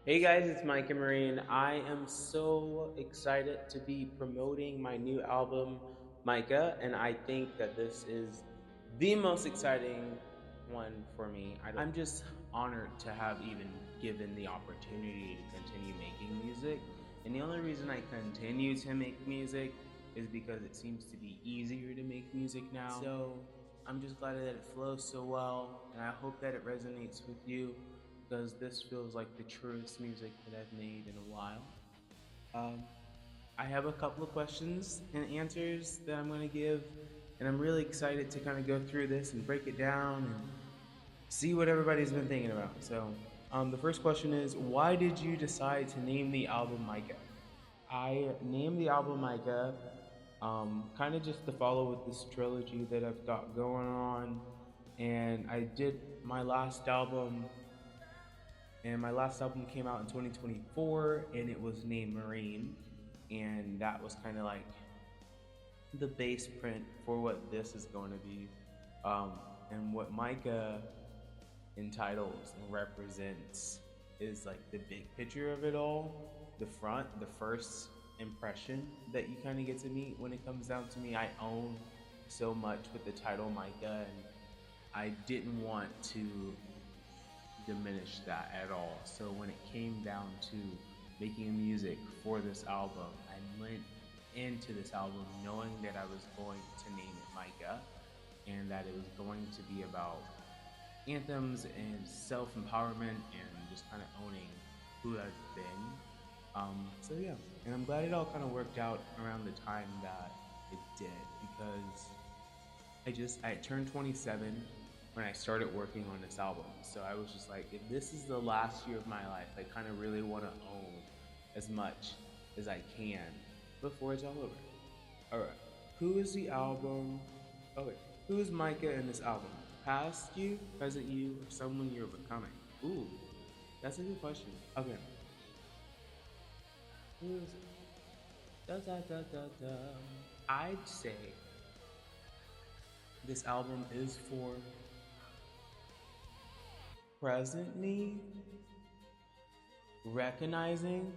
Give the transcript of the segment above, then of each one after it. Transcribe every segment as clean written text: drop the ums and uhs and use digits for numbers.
Hey guys, it's Micah Marine. I am so excited to be promoting my new album, Micah, and I think that this is the most exciting one for me. I'm just honored to have even given the opportunity to continue making music. And the only reason I continue to make music is because it seems to be easier to make music now. So I'm just glad that it flows so well, and I hope that it resonates with you because this feels like the truest music that I've made in a while. Um, I have a couple of questions and answers that I'm going to give, and I'm really excited to kind of go through this and break it down and see what everybody's been thinking about. The first question is, why did you decide to name the album Micah? I named the album Micah, kind of just to follow with this trilogy that I've got going on, and I did my last album and my last album came out in 2024 and it was named Marine. And that was kind of like the base print for what this is going to be. And what Micah entitles and represents is like the big picture of it all, the front, the first impression that you kind of get to meet. When it comes down to me, I own so much with the title Micah, and I didn't want to diminish that at all. So when it came down to making music for this album, I went into this album knowing that I was going to name it Micah and that it was going to be about anthems and self empowerment and just kind of owning who I've been. So yeah, and I'm glad it all kind of worked out around the time that it did because I turned 27 when I started working on this album. So I was just like, if this is the last year of my life, I kind of really want to own as much as I can before it's all over. All right, who is the album? Oh wait, who is Micah in this album? Past you, present you, or someone you're becoming? Ooh, that's a good question. Okay, who is it? Da, da, da, da, da. I'd say this album is for present me, recognizing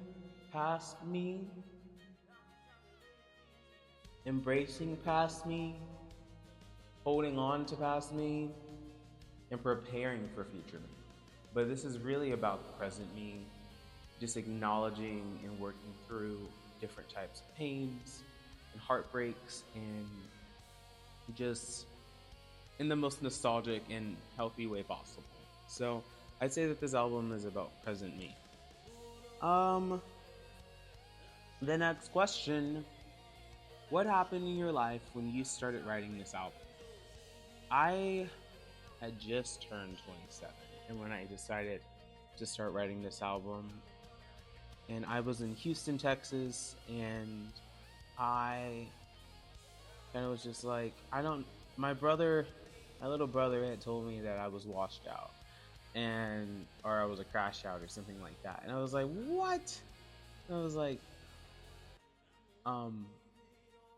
past me, embracing past me, holding on to past me, and preparing for future me. But this is really about the present me, just acknowledging and working through different types of pains and heartbreaks and just in the most nostalgic and healthy way possible. So I'd say that this album is about present me. Um, the next question: what happened in your life when you started writing this album? I had just turned 27, and when I decided to start writing this album, and I was in Houston, Texas, and I kind of was just like, I don't. My brother, my little brother, had told me that I was washed out, and or I was a crash out or something like that, and I was like, what? And I was like, um,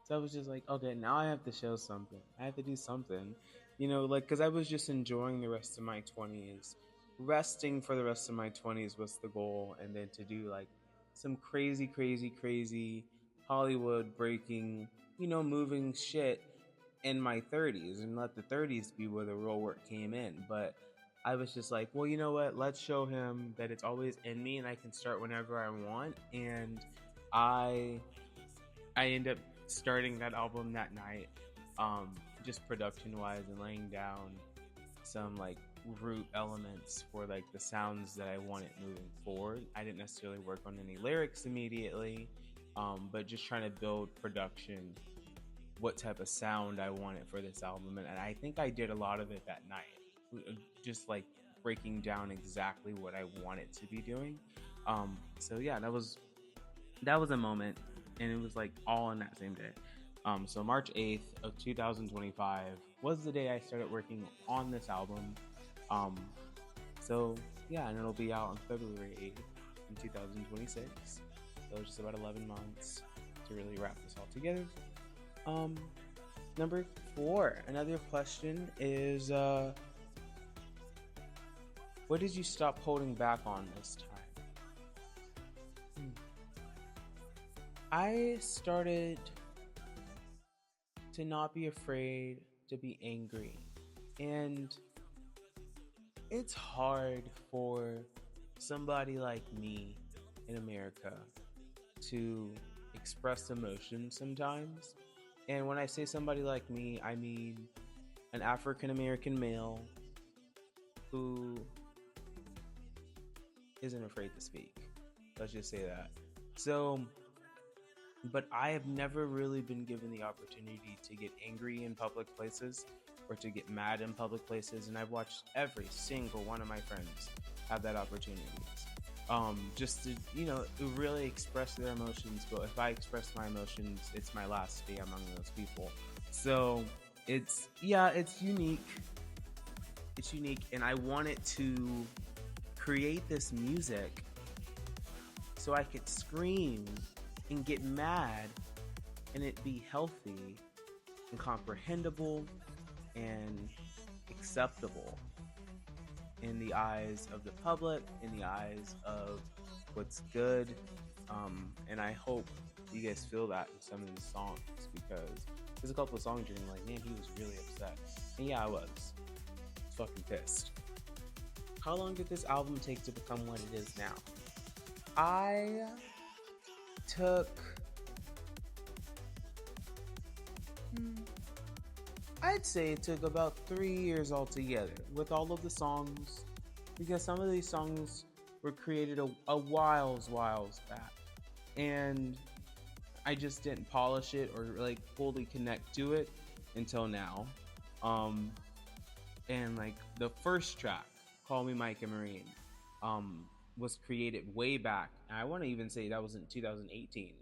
so I was just like, okay, now I have to show something. I have to do something, like because I was just enjoying the rest of my 20s. Resting for the rest of my 20s was the goal, and then to do like some crazy, crazy, crazy Hollywood breaking, moving shit in my 30s and let the 30s be where the real work came in. But I was just like, well, you know what? Let's show him that it's always in me and I can start whenever I want. And I I end up starting that album that night, just production wise and laying down some like root elements for like the sounds that I wanted moving forward. I didn't necessarily work on any lyrics immediately, but just trying to build production, what type of sound I wanted for this album. And I think I did a lot of it that night, just like breaking down exactly what I wanted to be doing. So yeah, that was a moment, and it was like all in that same day. So March 8th of 2025 was the day I started working on this album. Um, so yeah, and it'll be out on February 8th in 2026. So just about 11 months to really wrap this all together. Um, Number four, another question is, what did you stop holding back on this time? I started to not be afraid to be angry. And it's hard for somebody like me in America to express emotion sometimes. And when I say somebody like me, I mean an African American male who isn't afraid to speak. Let's just say that. So, but I have never really been given the opportunity to get angry in public places or to get mad in public places. And I've watched every single one of my friends have that opportunity. Just to, really express their emotions. But if I express my emotions, it's my last day among those people. So it's unique. It's unique. And I wanted to create this music so I could scream and get mad and it be healthy and comprehensible and acceptable in the eyes of the public, in the eyes of what's good. And I hope you guys feel that in some of these songs because there's a couple of songs you're like, man, he was really upset. And yeah, I was fucking pissed. How long did this album take to become what it is now? I took I'd say it took about 3 years altogether with all of the songs because some of these songs were created a whiles back and I just didn't polish it or like fully connect to it until now. Um and like the first track, Call Me Micah Marine, was created way back. And I want to even say that was in 2018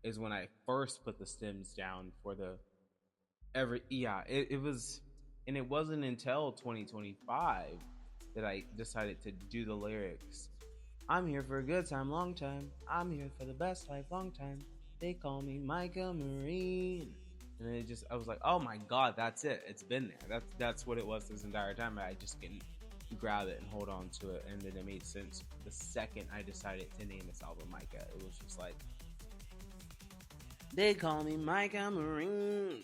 is when I first put the stems down for the it was, and it wasn't until 2025 that I decided to do the lyrics. I'm here for a good time, long time. I'm here for the best life, long time. They call me Micah Marine. And then I was like, oh my god, that's it. It's been there. That's what it was this entire time. I just couldn't grab it and hold on to it. And then it made sense the second I decided to name this album Micah. It was just like, they call me Micah Marine.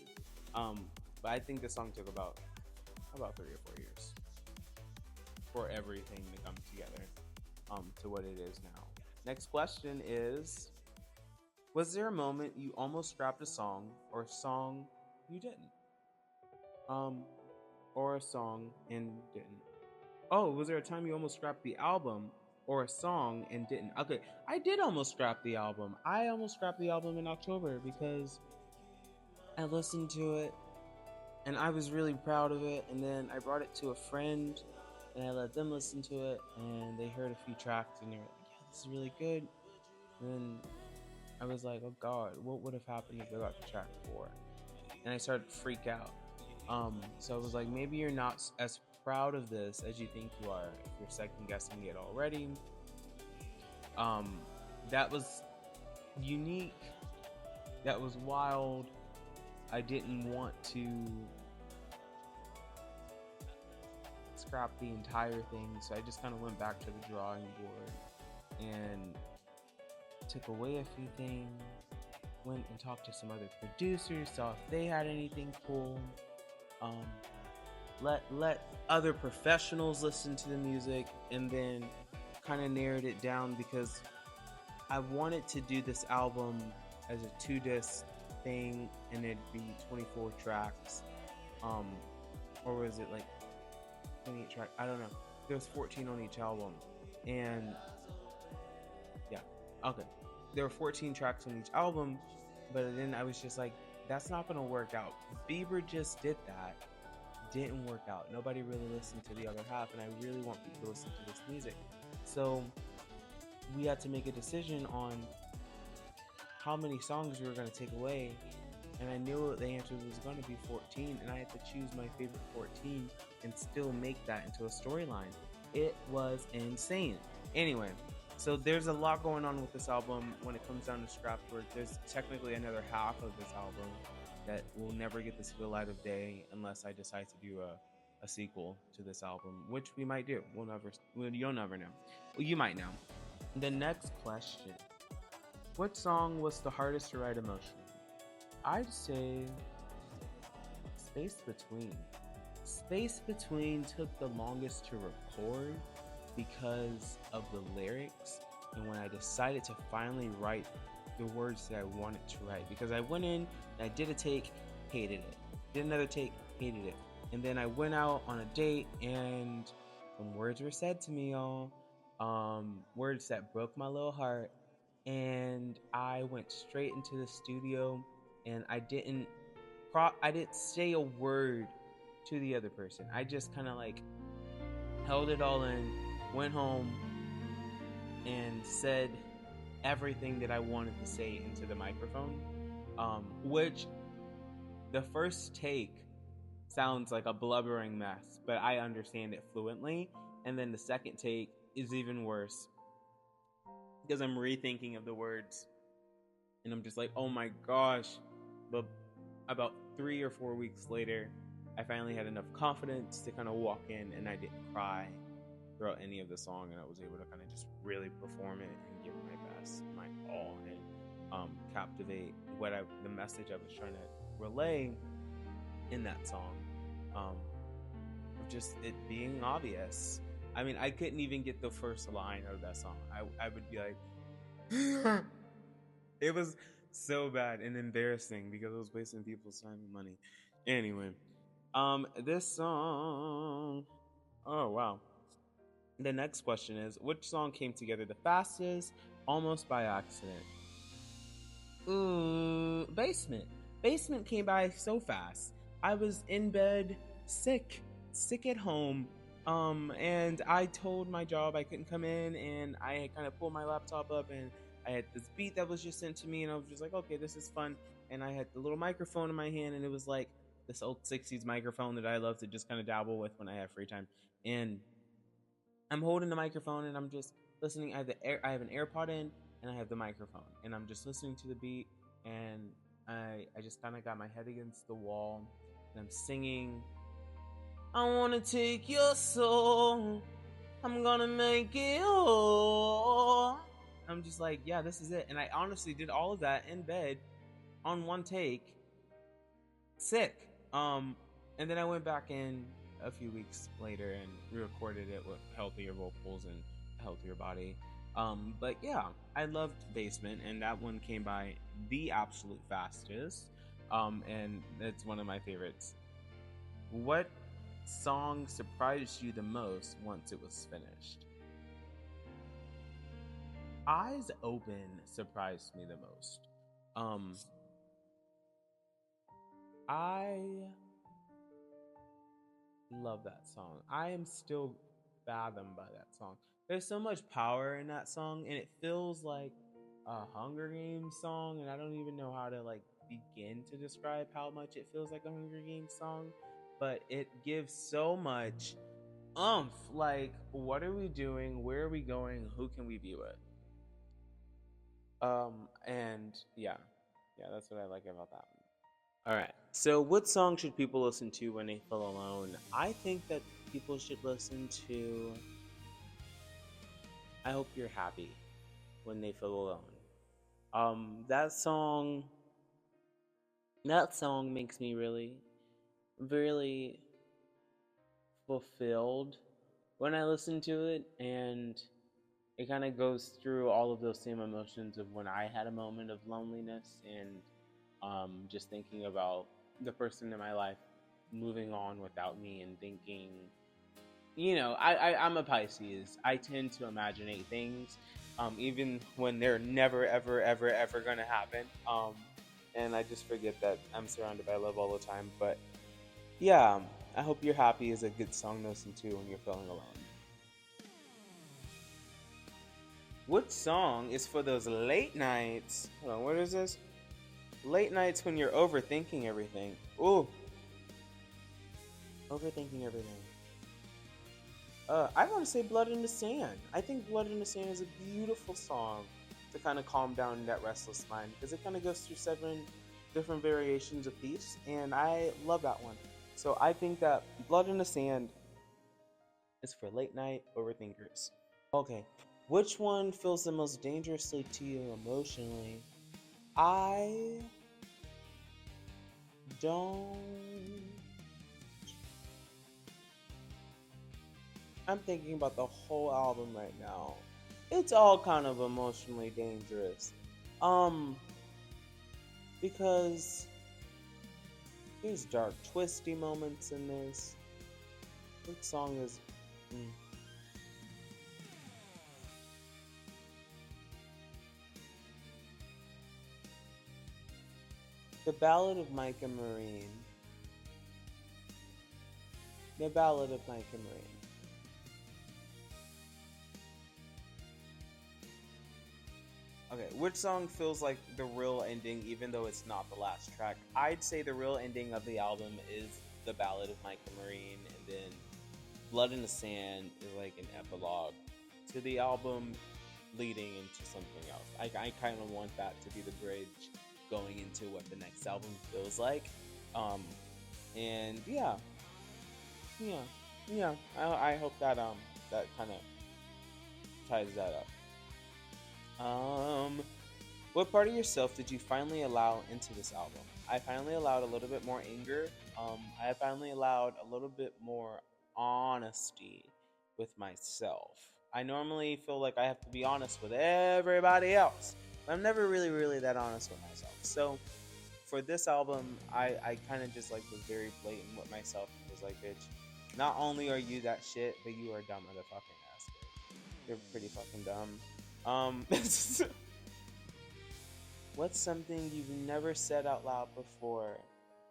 But I think the song took about 3 or 4 years for everything to come together to what it is now. Next question is, was there a moment you almost scrapped a song or a song you didn't? Or a song and didn't. Oh, was there a time you almost scrapped the album or a song and didn't? Okay, I did almost scrap the album. I almost scrapped the album in October because I listened to it and I was really proud of it. And then I brought it to a friend and I let them listen to it and they heard a few tracks and they were like, yeah, this is really good. And then I was like, oh god, what would have happened if I got to track 4? And I started to freak out. So I was like, maybe you're not as proud of this as you think you are if you're second guessing it already. That was unique. That was wild. I didn't want to scrap the entire thing, so I just kind of went back to the drawing board and took away a few things, went and talked to some other producers, saw if they had anything cool. Let other professionals listen to the music, and then kind of narrowed it down because I wanted to do this album as a 2-disc thing, and it'd be 24 tracks, or was it like 28 tracks? I don't know. There was 14 on each album, and yeah, okay. There were 14 tracks on each album, but then I was just like, that's not gonna work out. Bieber just did that. Didn't work out. Nobody really listened to the other half, and I really want people to listen to this music. So we had to make a decision on how many songs we were going to take away, and I knew the answer was going to be 14, and I had to choose my favorite 14 and still make that into a storyline. It was insane. Anyway, so there's a lot going on with this album when it comes down to scrap work. There's technically another half of this album that will never get this light of day unless I decide to do a sequel to this album, which we might do. You'll never know. Well, you might know. The next question What song was the hardest to write emotionally? I'd say Space Between. Space Between took the longest to record because of the lyrics and when I decided to finally write the words that I wanted to write. Because I went in and I did a take, hated it. Did another take, hated it. And then I went out on a date and some words were said to me, y'all. Words that broke my little heart. And I went straight into the studio and I didn't say a word to the other person. I just kind of like held it all in, went home, and said everything that I wanted to say into the microphone. Which the first take sounds like a blubbering mess, but I understand it fluently. And then the second take is even worse because I'm rethinking of the words and I'm just like, oh my gosh. But about 3 or 4 weeks later, I finally had enough confidence to kind of walk in and I didn't cry throughout any of the song, and I was able to kind of just really perform it and give my best, my all, and captivate the message I was trying to relay in that song. Just it being obvious. I mean, I couldn't even get the first line of that song. I would be like, it was so bad and embarrassing because I was wasting people's time and money. Anyway, this song. Oh wow. The next question is, which song came together the fastest, almost by accident? Ooh, Basement. Basement came by so fast. I was in bed, sick at home. And I told my job I couldn't come in, and I kind of pulled my laptop up, and I had this beat that was just sent to me, and I was just like, okay, this is fun. And I had the little microphone in my hand, and it was like this old '60s microphone that I love to just kind of dabble with when I have free time. And I'm holding the microphone and I'm just listening. I have an AirPod in and I have the microphone and I'm just listening to the beat and I just kind of got my head against the wall and I'm singing. I wanna take your soul. I'm gonna make it whole. I'm just like, yeah, this is it. And I honestly did all of that in bed on one take, sick. And then I went back in a few weeks later and re-recorded it with healthier vocals and a healthier body. But yeah, I loved Basement, and that one came by the absolute fastest. And it's one of my favorites. What song surprised you the most once it was finished? Eyes Open surprised me the most. Um, I love that song. I am still fathomed by that song. There's so much power in that song, and it feels like a Hunger Games song, and I don't even know how to like begin to describe how much it feels like a Hunger Games song, but it gives so much oomph. Like, what are we doing? Where are we going? Who can we be with? And yeah, that's what I like about that one. All right. So, what song should people listen to when they feel alone? I think that people should listen to I Hope You're Happy when they feel alone. That song makes me really, really fulfilled when I listen to it, and it kind of goes through all of those same emotions of when I had a moment of loneliness and just thinking about the person in my life moving on without me and thinking, I'm a Pisces. I tend to imaginate things, even when they're never, ever, ever, ever going to happen. And I just forget that I'm surrounded by love all the time. But yeah, I Hope You're Happy is a good song to listen to when you're feeling alone. What song is for those late nights? Hold on, what is this? Late nights when you're overthinking everything. Ooh, overthinking everything. I want to say Blood in the Sand. I think Blood in the Sand is a beautiful song to kind of calm down that restless mind because it kind of goes through 7 different variations of peace, and I love that one. So I think that Blood in the Sand is for late night overthinkers. Okay. Which one feels the most dangerously to you emotionally? I don't. I'm thinking about the whole album right now. It's all kind of emotionally dangerous. Um, because there's dark, twisty moments in this. Which song is. Mm. The Ballad of Micah Marine. The Ballad of Micah Marine. Okay, which song feels like the real ending, even though it's not the last track? I'd say the real ending of the album is The Ballad of Micah Marine, and then Blood in the Sand is like an epilogue to the album leading into something else. I kind of want that to be the bridge going into what the next album feels like. Um, and yeah, yeah. I hope that that kind of ties that up. What part of yourself did you finally allow into this album? I finally allowed a little bit more anger. I finally allowed a little bit more honesty with myself. I normally feel like I have to be honest with everybody else, but I'm never really that honest with myself. So for this album, I kind of just like was very blatant with myself. It was like, bitch, not only are you that shit, but you are a dumb motherfucking ass bitch. You're pretty fucking dumb. What's something you've never said out loud before,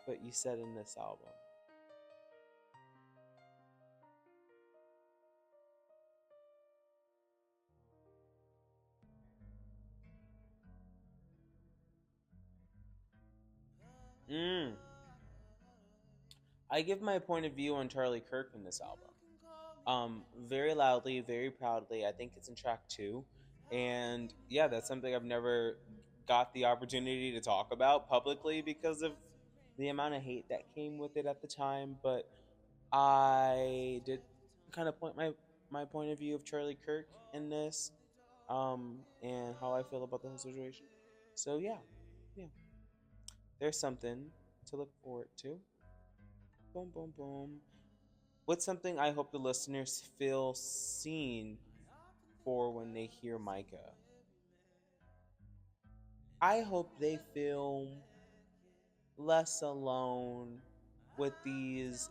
but you said in this album? Mm. I give my point of view on Charlie Kirk in this album. Very loudly, very proudly. I think it's in track two, and yeah, that's something I've never got the opportunity to talk about publicly because of the amount of hate that came with it at the time. But I did kind of point my point of view of Charlie Kirk in this, and how I feel about the whole situation. So yeah, there's something to look forward to. Boom, boom, boom. What's something I hope the listeners feel seen for when they hear Micah? I hope they feel less alone with these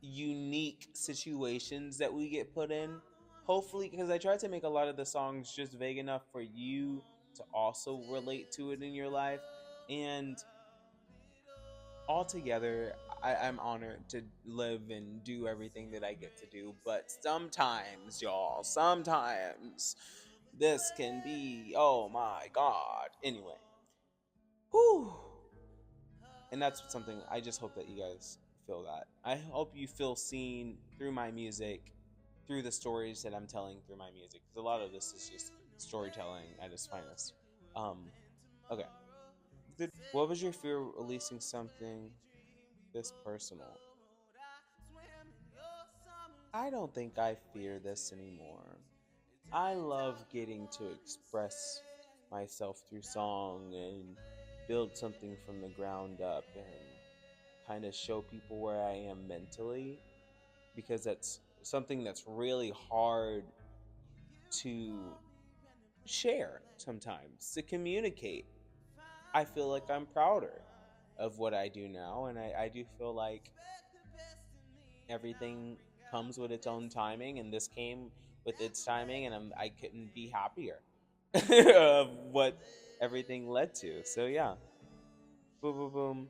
unique situations that we get put in. Hopefully, because I tried to make a lot of the songs just vague enough for you to also relate to it in your life. And altogether, I'm honored to live and do everything that I get to do. But sometimes, y'all, sometimes this can be, oh my God. Anyway, whew. And that's something I just hope that you guys feel that. I hope you feel seen through my music, through the stories that I'm telling through my music. Because a lot of this is just storytelling at its finest. Okay. What was your fear of releasing something this personal? I don't think I fear this anymore. I love getting to express myself through song and build something from the ground up and kind of show people where I am mentally, because that's something that's really hard to share sometimes, to communicate. I feel like I'm prouder of what I do now, and I do feel like everything comes with its own timing, and this came with its timing, and I couldn't be happier of what everything led to. So yeah, boom, boom, boom.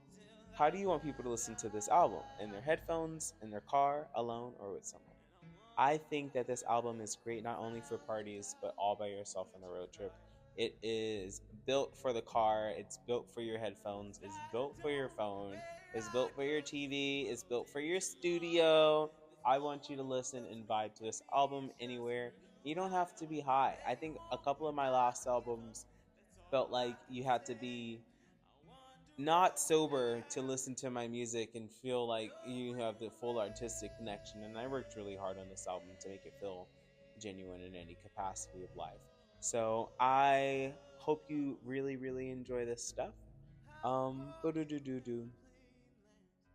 How do you want people to listen to this album? In their headphones, in their car, alone, or with someone? I think that this album is great not only for parties, but all by yourself on a road trip. It is built for the car, it's built for your headphones, it's built for your phone, it's built for your TV, it's built for your studio. I want you to listen and vibe to this album anywhere. You don't have to be high. I think a couple of my last albums felt like you had to be not sober to listen to my music and feel like you have the full artistic connection. And I worked really hard on this album to make it feel genuine in any capacity of life. So I hope you really, really enjoy this stuff. Boo-doo-doo-doo-doo.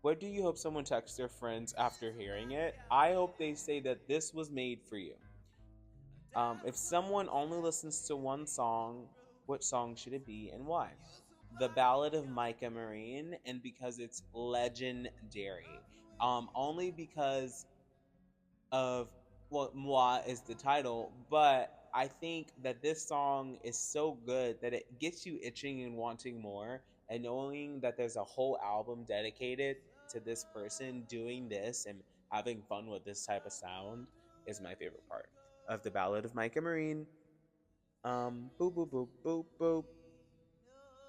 What do you hope someone texts their friends after hearing it? I hope they say that this was made for you. If someone only listens to one song, what song should it be and why? The Ballad of Micah Marine, and because it's legendary. Only because of, well, moi is the title, but I think that this song is so good that it gets you itching and wanting more. And knowing that there's a whole album dedicated to this person doing this and having fun with this type of sound is my favorite part of the Ballad of Micah Marine. Boop boop boop boop boop.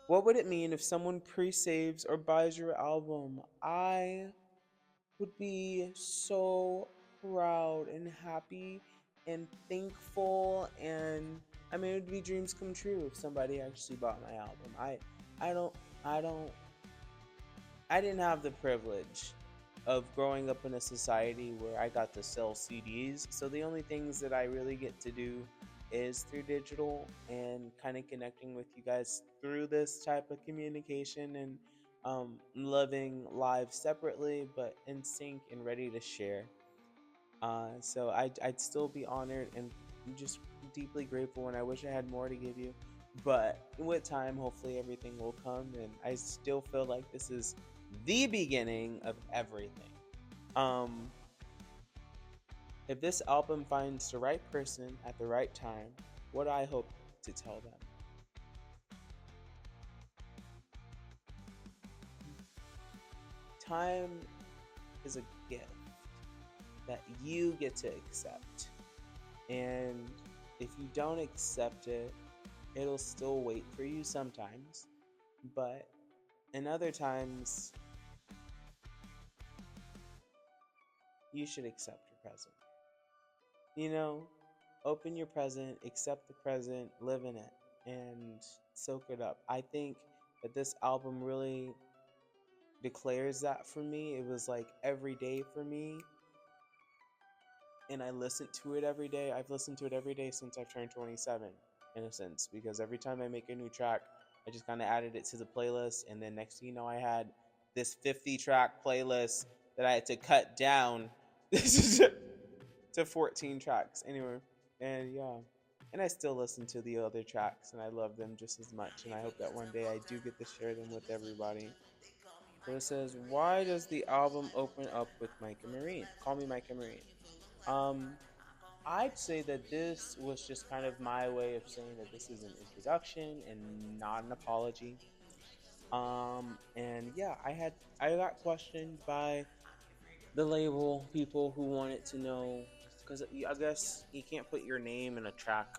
What would it mean if someone pre-saves or buys your album? I would be so proud and happy and thankful, and I mean it would be dreams come true if somebody actually bought my album. I don't I don't I didn't have the privilege of growing up in a society where I got to sell CDs. So the only things that I really get to do is through digital and kind of connecting with you guys through this type of communication and living lives separately but in sync and ready to share. So I'd still be honored and just deeply grateful, and I wish I had more to give you. But with time, hopefully everything will come, and I still feel like this is the beginning of everything. Um, if this album finds the right person at the right time, what do I hope to tell them? Time is a gift that you get to accept. And if you don't accept it, it'll still wait for you sometimes. But in other times, you should accept your present. You know, open your present, accept the present, live in it, and soak it up. I think that this album really declares that for me. It was like every day for me, and I listened to it every day. I've listened to it every day since I've turned 27, in a sense, because every time I make a new track, I just kind of added it to the playlist, and then next thing you know, I had this 50 track playlist that I had to cut down to 14 tracks. Anyway, and yeah. And I still listen to the other tracks, and I love them just as much. And I hope that one day I do get to share them with everybody. So it says, why does the album open up with Micah Marine? Call me Micah Marine. Um, I'd say that this was just kind of my way of saying that this is an introduction and not an apology. And yeah, I got questioned by the label people who wanted to know, because I guess you can't put your name in a track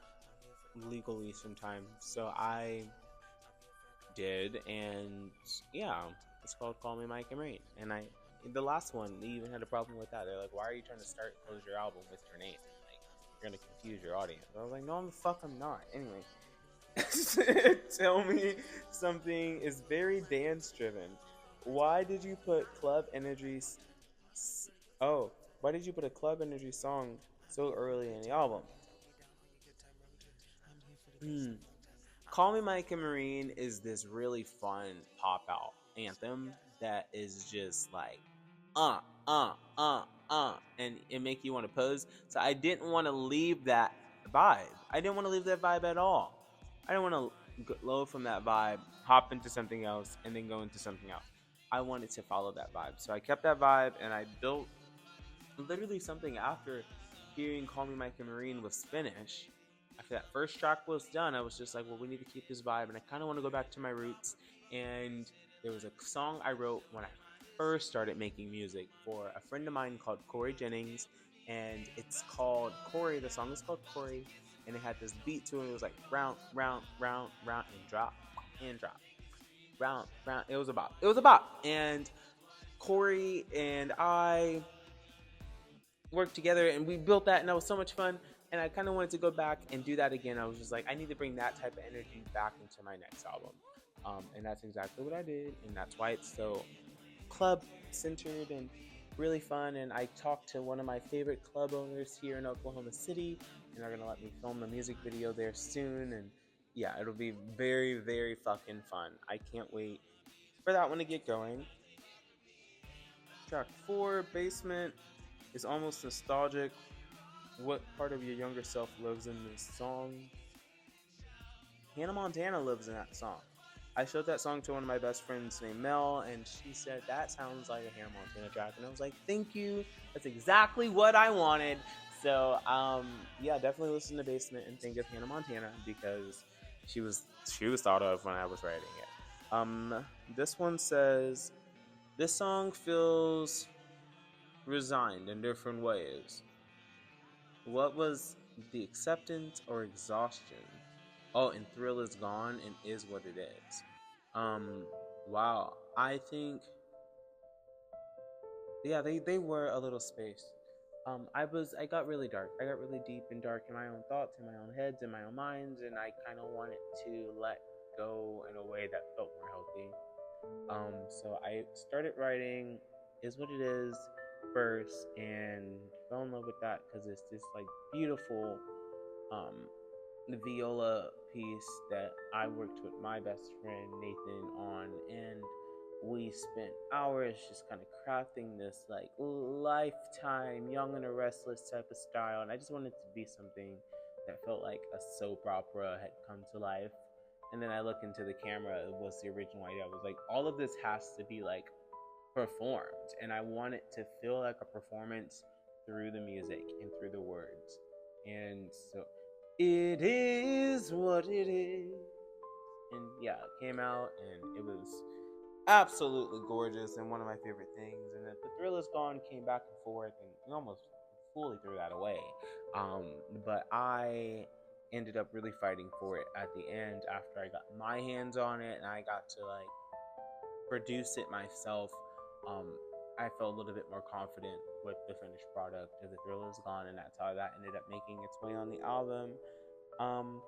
legally sometimes. So I did, and yeah, it's called "Call Me Mike and Rain." And the last one, they even had a problem with that. They're like, "Why are you trying to start and close your album with your name? Like, you're gonna confuse your audience." I was like, "No, I'm the fuck, I'm not." Anyway, tell me something is very dance driven. Why did you put Club Energy's? Oh, why did you put a Club Energy song so early in the album? Hmm. Call Me Mike and Marine is this really fun pop out anthem that is just like uh uh and it make you want to pose. So I didn't want to leave that vibe. I didn't want to leave that vibe at all. I didn't want to go from that vibe, hop into something else, and then go into something else. I wanted to follow that vibe. So I kept that vibe and I built literally something after hearing Call Me Mike and Marine was finished. After that first track was done, I was just like, well, we need to keep this vibe. And I kind of want to go back to my roots. And there was a song I wrote when I first started making music for a friend of mine called Corey Jennings. And it's called Corey. The song is called Corey. And it had this beat to it. It was like round, round, round, round, and drop, round, round. It was a bop. It was a bop. And Corey and I worked together and we built that, and that was so much fun. And I kind of wanted to go back and do that again. I was just like, I need to bring that type of energy back into my next album. And that's exactly what I did, and that's why it's so club centered and really fun. And I talked to one of my favorite club owners here in Oklahoma City, and they're gonna let me film the music video there soon. And yeah, it'll be very, very fucking fun. I can't wait for that one to get going. Track 4, Basement, is almost nostalgic. What part of your younger self lives in this song? Hannah Montana lives in that song. I showed that song to one of my best friends named Mel, and she said, "That sounds like a Hannah Montana track." And I was like, "Thank you. That's exactly what I wanted." So, yeah, definitely listen to Basement and think of Hannah Montana because she was thought of when I was writing it. This one says, "This song feels resigned in different ways. What was the acceptance or exhaustion? Oh, and thrill is gone and is what it is." Um, wow. I think, yeah, they were a little spaced. I got really dark. I got really deep and dark in my own thoughts, in my own heads, in my own minds, and I kind of wanted to let go in a way that felt more healthy. So I started writing "Is What It Is" first, and fell in love with that because it's this like beautiful um the viola piece that I worked with my best friend Nathan on, and we spent hours just kind of crafting this like lifetime young and the restless type of style, and I just wanted to be something that felt like a soap opera had come to life. And then I look into the camera, it was the original idea. I was like, all of this has to be like performed, and I want it to feel like a performance through the music and through the words. And so it is what it is. And yeah, it came out and it was absolutely gorgeous and one of my favorite things. And then The Thrill Is Gone came back and forth, and we almost fully threw that away. Um, but I ended up really fighting for it at the end after I got my hands on it and I got to like produce it myself. um, I felt a little bit more confident with the finished product of The Thrill Is Gone, and that's how that ended up making its way on the album. Um,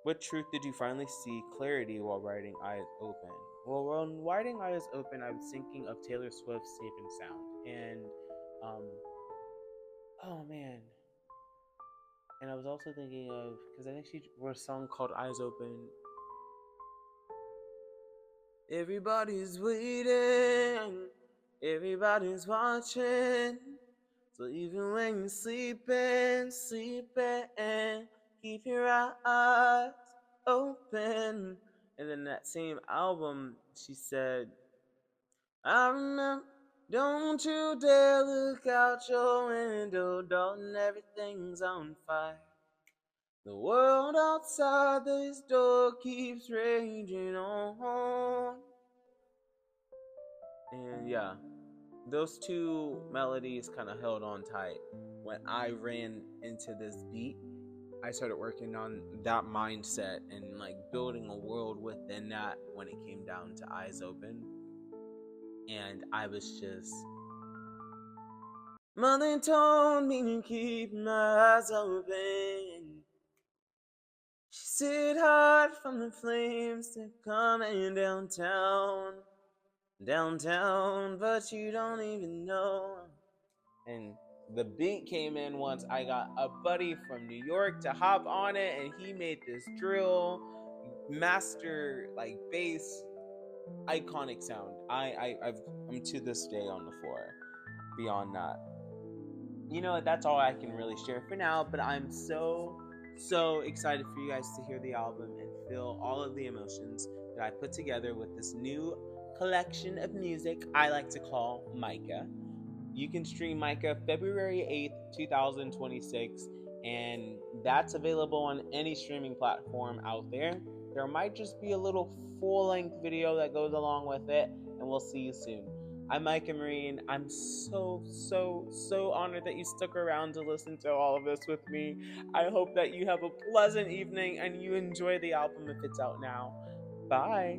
what truth did you finally see clarity while writing Eyes Open? Well, when writing Eyes Open, I was thinking of Taylor Swift's Safe and Sound. And, um, oh man. And I was also thinking of, because I think she wrote a song called Eyes Open. Everybody's waiting, everybody's watching. So even when you're sleeping, keep your eyes open. And then that same album, she said, "I remember, don't you dare look out your window, darling, everything's on fire. The world outside this door keeps raging on." And yeah, those two melodies kind of held on tight. When I ran into this beat, I started working on that mindset and like building a world within that when it came down to Eyes Open. And I was just, Mother told me to keep my eyes open. She said, hide from the flames that coming downtown, but you don't even know. And the beat came in once I got a buddy from New York to hop on it, and he made this drill master like bass iconic sound. I'm to this day on the floor. Beyond that, that's all I can really share for now. But I'm so excited for you guys to hear the album and feel all of the emotions that I put together with this new collection of music I like to call Micah. You can stream Micah February 8th, 2026, and that's available on any streaming platform out there. There might just be a little full length video that goes along with it, and we'll see you soon. I'm Micah Marine. I'm so honored that you stuck around to listen to all of this with me. I hope that you have a pleasant evening and you enjoy the album if it's out now. Bye.